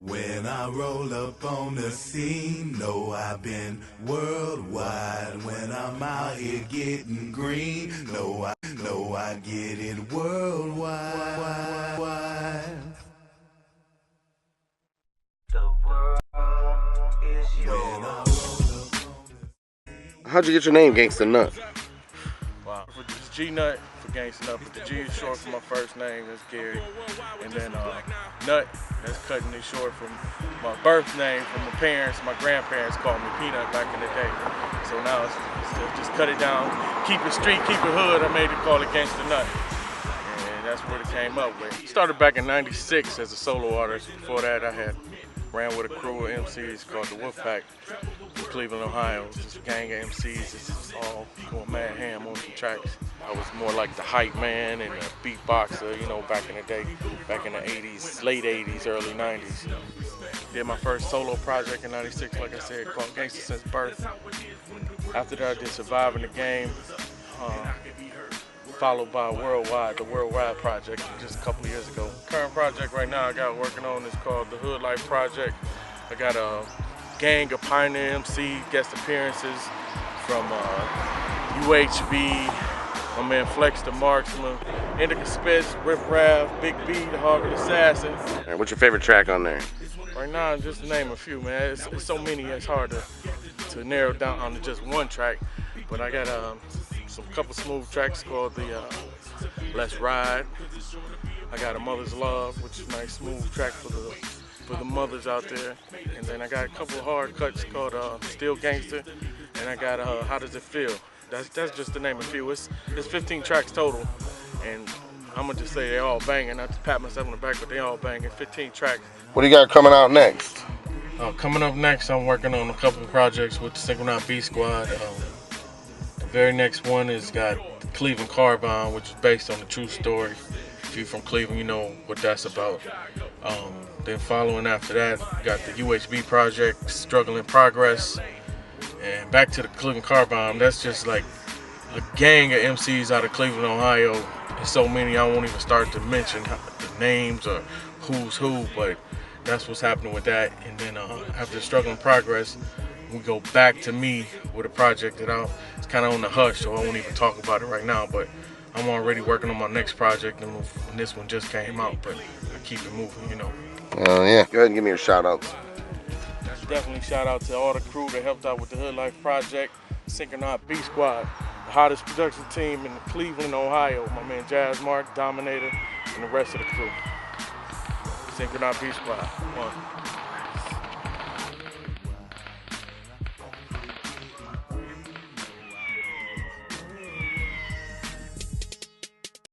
When I roll up on the scene, know I've been worldwide. When I'm out here getting green, know I get it worldwide. The world is yours. How'd you get your name, Gangsta Nutt? Wow. It's G-Nutt for Gangsta Nutt, but the G is short for my first name, that's Gary. And then Nut, that's cutting it short from my birth name from my parents. My grandparents called me Peanut back in the day. So now it's just cut it down, keep it street, keep it hood. I made it call it Gangsta Nutt. And that's what it came up with. Started back in '96 as a solo artist. Before that I ran with a crew of MCs called the Wolfpack from Cleveland, Ohio. Just a gang of MCs, it's just all going mad ham on some tracks. I was more like the hype man and a beatboxer, you know, back in the day, back in the 80s, late 80s, early 90s. Did my first solo project in '96, like I said, called Gangsta Since Birth. After that I did Survive in the Game, followed by the Worldwide project just a couple of years ago. Current project right now I got working on is called the Hood Life Project. I got a gang of Pioneer MC guest appearances from UHB, my man Flex the Marksman, Indica Spitz, Riff Raff, Big B, the Harvard Assassin. And what's your favorite track on there? Right now, just to name a few, man. It's so many, it's hard to narrow down onto just one track. But I got some couple smooth tracks called the Let's Ride. I got a Mother's Love, which is a nice smooth track for the mothers out there. And then I got a couple of hard cuts called Still Gangster. And I got How Does It Feel? That's just to name a few. It's 15 tracks total. And I'm gonna just say they all banging. Not to pat myself on the back, but they all banging. 15 tracks. What do you got coming out next? Coming up next, I'm working on a couple of projects with the G-Nutt B Squad. The very next one is got the Cleveland Carbine, which is based on a true story. If you're from Cleveland, you know what that's about. Then following after that, got the UHB project, Struggle in Progress. And back to the Cleveland Carbine, that's just like a gang of MCs out of Cleveland, Ohio. There's so many I won't even start to mention the names or who's who, but that's what's happening with that. And then after Struggle in Progress, we go back to me with a project that it's kind of on the hush, so I won't even talk about it right now, but I'm already working on my next project, and this one just came out, but I keep it moving, you know. Yeah. Go ahead and give me your shout outs. Definitely shout out to all the crew that helped out with the Hood Life Project, G-Nutt B Squad, the hottest production team in Cleveland, Ohio. My man Jazz Mark, Dominator, and the rest of the crew. G-Nutt B Squad. One.